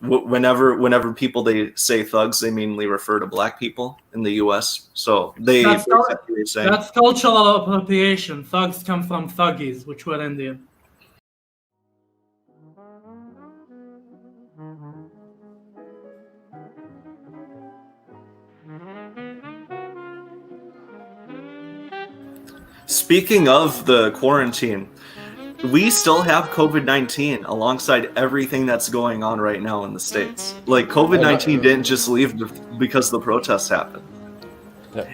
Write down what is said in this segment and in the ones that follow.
Whenever people they say thugs, they mainly refer to black people in the U.S. So they basically saying that's cultural appropriation. Thugs come from thuggies, which were Indian. Speaking of the quarantine, we still have COVID-19 alongside everything that's going on right now in the States. Like, COVID-19 didn't just leave because the protests happened.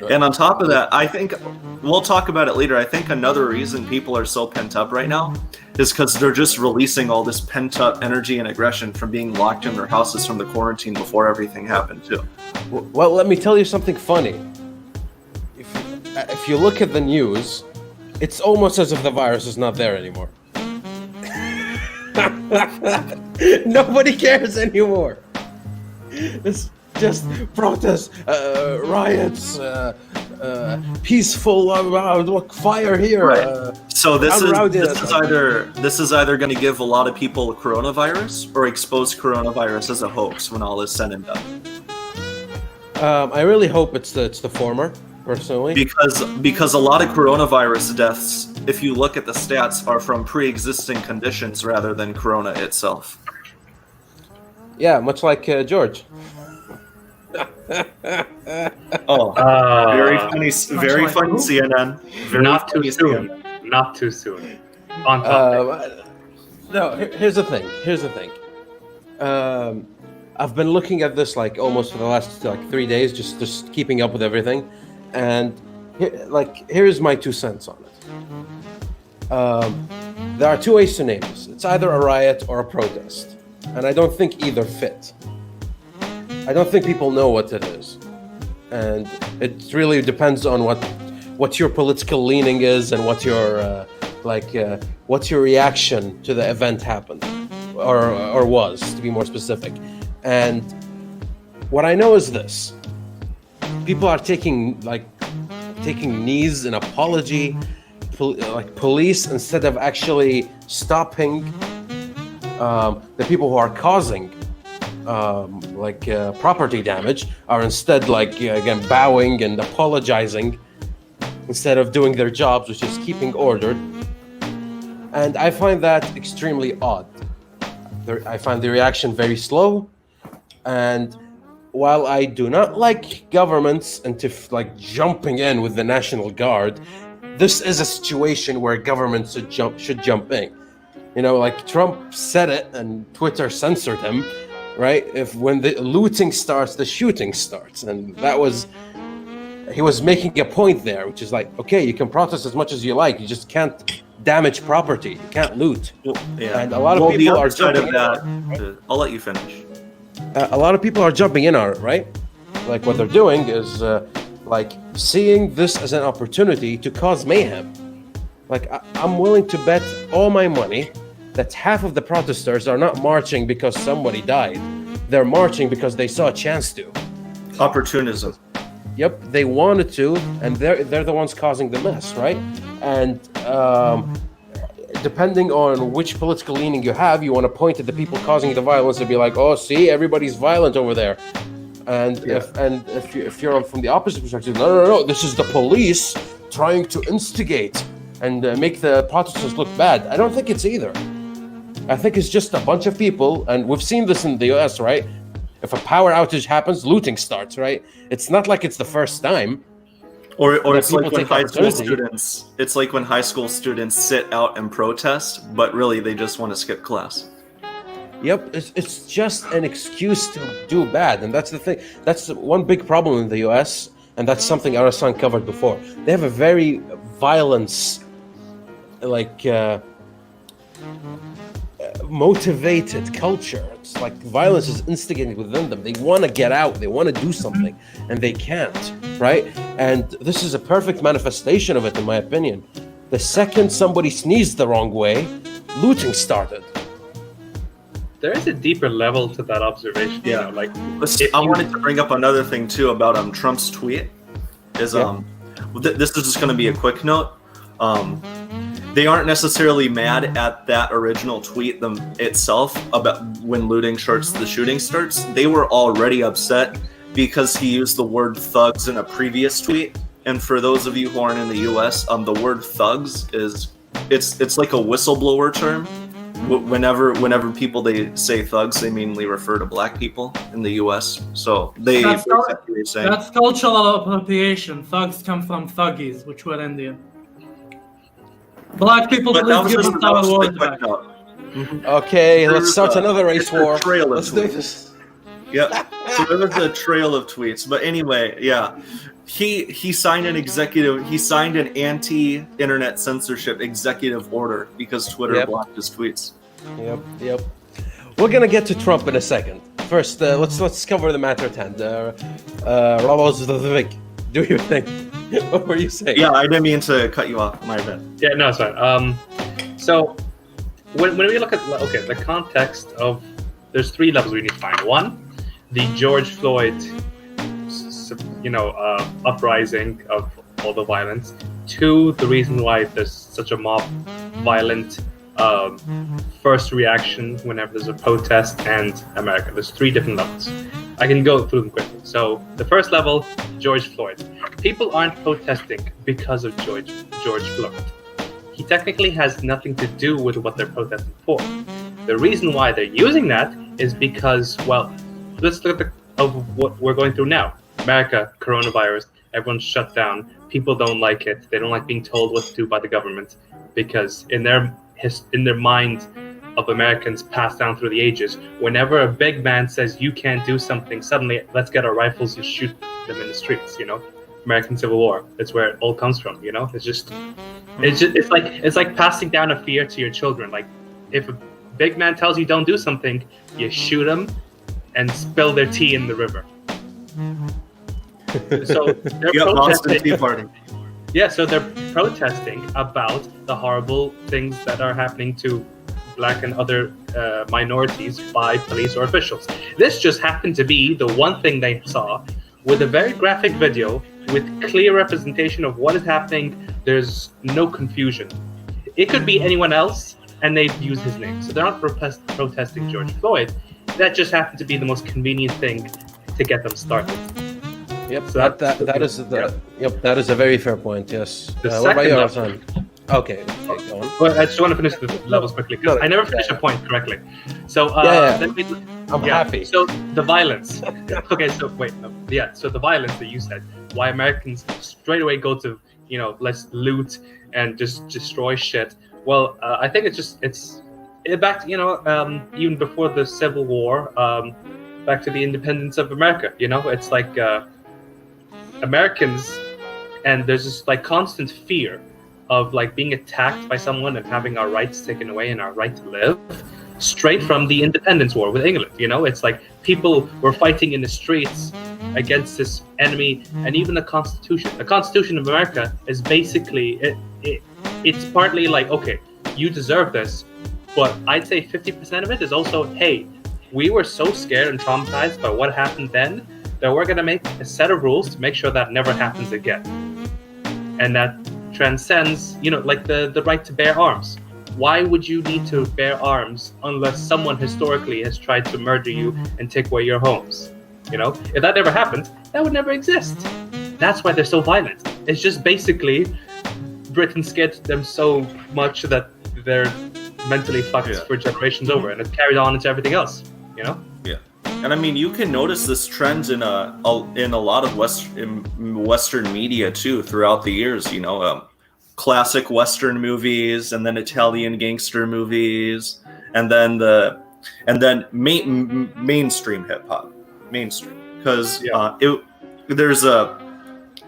And on top of that, I think, we'll talk about it later, I think another reason people are so pent up right now is because they're just releasing all this pent up energy and aggression from being locked in their houses from the quarantine before everything happened too. Well, let me tell you something funny. If you look at the news, it's almost as if the virus is not there anymore. Nobody cares anymore. It's just protests, riots, peaceful fire here. Right. So this is either going to give a lot of people coronavirus or expose coronavirus as a hoax when all is said and done. I really hope it's the former. Personally, because a lot of coronavirus deaths, if you look at the stats, are from pre-existing conditions rather than corona itself. Yeah, much like George. Very funny CNN. Not too soon. Not too soon. On topic. No, here's the thing. I've been looking at this like almost for the last 3 days, just keeping up with everything. And here's my 2 cents on it. There are 2 ways to name this. It's either a riot or a protest. And I don't think either fit. I don't think people know what it is. And it really depends on what your political leaning is and what your what's your reaction to the event happened or was, to be more specific. And what I know is this. People are taking knees in apology, like police, instead of actually stopping the people who are causing property damage, are instead again bowing and apologizing instead of doing their jobs, which is keeping order. And I find that extremely odd. I find the reaction very slow, and while I do not like governments into jumping in with the National Guard, this is a situation where governments should jump in. Trump said it and Twitter censored him, right? When the looting starts, the shooting starts. And he was making a point there, which is okay, you can protest as much as you like, you just can't damage property, you can't loot. Yeah. And a lot of people are jumping in. I'll let you finish. A lot of people are jumping in on it, right? What they're doing is seeing this as an opportunity to cause mayhem. I'm willing to bet all my money that half of the protesters are not marching because somebody died. They're marching because they saw a chance to. Opportunism. Yep, they wanted to, and they're the ones causing the mess, right? And depending on which political leaning you have, you want to point at the people causing the violence and be like, "Oh, see, everybody's violent over there." And if you're from the opposite perspective, no, this is the police trying to instigate and make the protesters look bad. I don't think it's either. I think it's just a bunch of people, and we've seen this in the US, right? If a power outage happens, looting starts, right? It's not like it's the first time. Or it's like when high school students. It's like when high school students sit out and protest, but really they just want to skip class. Yep, it's just an excuse to do bad, and that's the thing. That's one big problem in the U.S., and that's something Arasan covered before. They have a very motivated culture. It's like violence is instigated within them. They want to get out. They want to do something, and they can't, right? And this is a perfect manifestation of it, in my opinion. The second somebody sneezed the wrong way, looting started. There is a deeper level to that observation. Yeah, I wanted to bring up another thing too about Trump's tweet. This is just going to be a quick note. they aren't necessarily mad at that original tweet itself about when looting starts, the shooting starts. They were already upset because he used the word thugs in a previous tweet. And for those of you who aren't in the U.S., the word thugs it's like a whistleblower term. Whenever people they say thugs, they mainly refer to black people in the U.S. So That's saying That's cultural appropriation. Thugs come from thuggies, which were Indian. Black people but that please was give just, us our words back. Okay, let's start another race it's a war. trail of Let's do tweets. this. Yep. So there was a trail of tweets. But anyway, yeah. He signed an anti-internet censorship executive order because Twitter blocked his tweets. Yep. We're gonna get to Trump in a second. First, let's cover the matter at hand. Rabozovic, do your thing. What were you saying? Yeah, I didn't mean to cut you off. My bad. Yeah, no, it's fine. So when we look at the context of, there's three levels we need to find. One, the George Floyd, uprising of all the violence. Two, the reason why there's such a violent first reaction whenever there's a protest, and America. There's three different levels. I can go through them quickly. So the first level, George Floyd. People aren't protesting because of George Floyd. He technically has nothing to do with what they're protesting for. The reason why they're using that is because, well, let's look at what we're going through now. America, coronavirus, everyone's shut down. People don't like it. They don't like being told what to do by the government, because in their mind of Americans passed down through the ages, whenever a big man says you can't do something, suddenly let's get our rifles and shoot them in the streets. American Civil War. That's where it all comes from. It's like passing down a fear to your children. Like, if a big man tells you don't do something, you shoot them and spill their tea in the river. So they're protesting. Yeah, so they're protesting about the horrible things that are happening to Black and other minorities by police or officials. This just happened to be the one thing they saw, with a very graphic video with clear representation of what is happening. There's no confusion. It could be anyone else, and they've used his name. So they're not protesting George Floyd. That just happened to be the most convenient thing to get them started. Yep, so that is a very fair point. Yes. What about your son? Okay, go on. Well, I just want to finish the levels quickly, because I never finished a point correctly. So I'm happy. So the violence. Okay, so wait, so the violence that you said. Why Americans straight away go to let's loot and just destroy shit. Well, I think it's back to even before the Civil War, back to the independence of America. It's like Americans, and there's this like constant fear of like being attacked by someone and having our rights taken away and our right to live, straight from the independence war with England. It's like people were fighting in the streets against this enemy, and even the Constitution of America is basically it's partly like, okay, you deserve this, but I'd say 50% of it is also, hey, we were so scared and traumatized by what happened then that we're going to make a set of rules to make sure that never happens again. And that transcends, like the right to bear arms. Why would you need to bear arms unless someone historically has tried to murder you and take away your homes? If that never happened, that would never exist. That's why they're so violent. It's just basically Britain scared them so much that they're mentally fucked for generations over, and it carried on into everything else. Yeah. And I mean, you can notice this trend in a lot of Western media too throughout the years. Classic Western movies, and then Italian gangster movies, and then mainstream hip hop,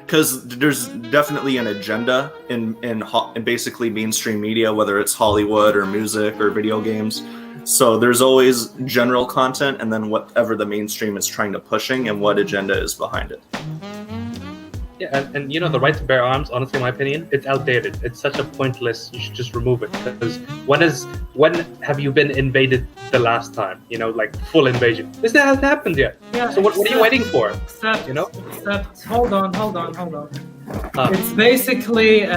because there's definitely an agenda in basically mainstream media, whether it's Hollywood or music or video games. So there's always general content, and then whatever the mainstream is trying to pushing and what agenda is behind it. Yeah, and the right to bear arms, honestly, in my opinion, it's outdated. It's such a pointless, you should just remove it. Because when have you been invaded the last time? Like full invasion. This hasn't happened yet. Yeah, so what are you waiting for? Except, hold on. It's basically,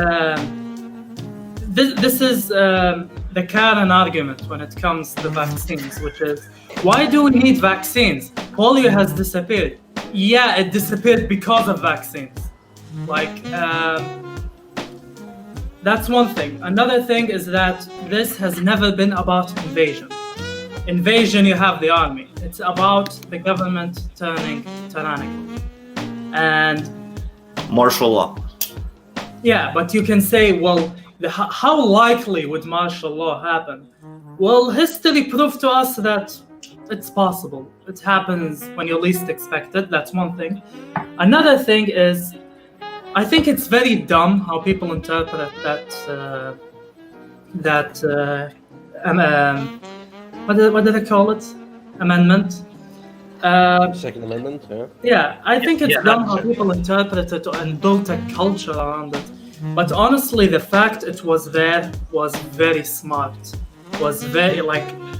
this is the Karen argument when it comes to vaccines, which is, why do we need vaccines? Polio has disappeared. Yeah, it disappeared because of vaccines. Like, that's one thing. Another thing is that this has never been about invasion. Invasion, you have the army. It's about the government turning tyrannical. And Martial law. yeah, but you can say, well, how likely would martial law happen? Well, history proved to us that it's possible. It happens when you least expect it. That's one thing. Another thing is, I think it's very dumb how people interpret what did I call it? Amendment. Second Amendment, yeah. Yeah, I think it's Yeah, dumb how sure. people interpret it and built a culture around it. But honestly, the fact it was there was very smart. Was very,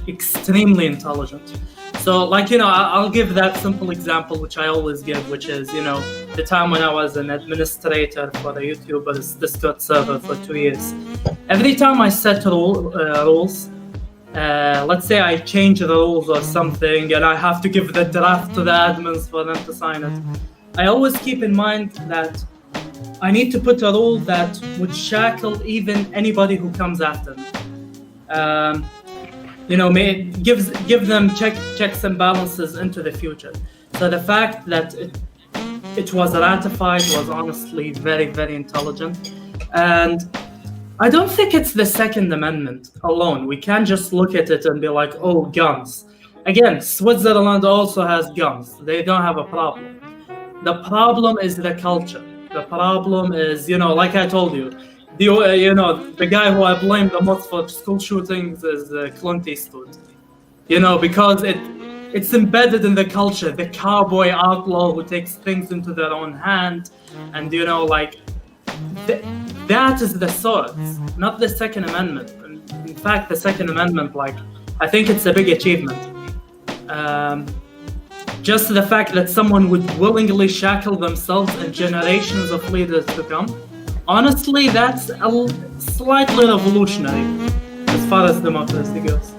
extremely intelligent. So, I'll give that simple example, which I always give, which is, the time when I was an administrator for a YouTuber's Discord server for 2 years. Every time I set rules, let's say I change the rules or something, and I have to give the draft to the admins for them to sign it. I always keep in mind that I need to put a rule that would shackle even anybody who comes after me. Give them checks and balances into the future. So the fact that it was ratified was honestly very, very intelligent. And I don't think it's the Second Amendment alone. We can't just look at it and be like, oh, guns. Again, Switzerland also has guns. They don't have a problem. The problem is the culture. The problem is, like I told you, the guy who I blame the most for school shootings is Clint Eastwood. Because it's embedded in the culture. The cowboy outlaw who takes things into their own hand, and that is the source, not the Second Amendment. In fact, the Second Amendment, I think it's a big achievement. Just the fact that someone would willingly shackle themselves and generations of leaders to come. Honestly, that's slightly revolutionary as far as democracy goes.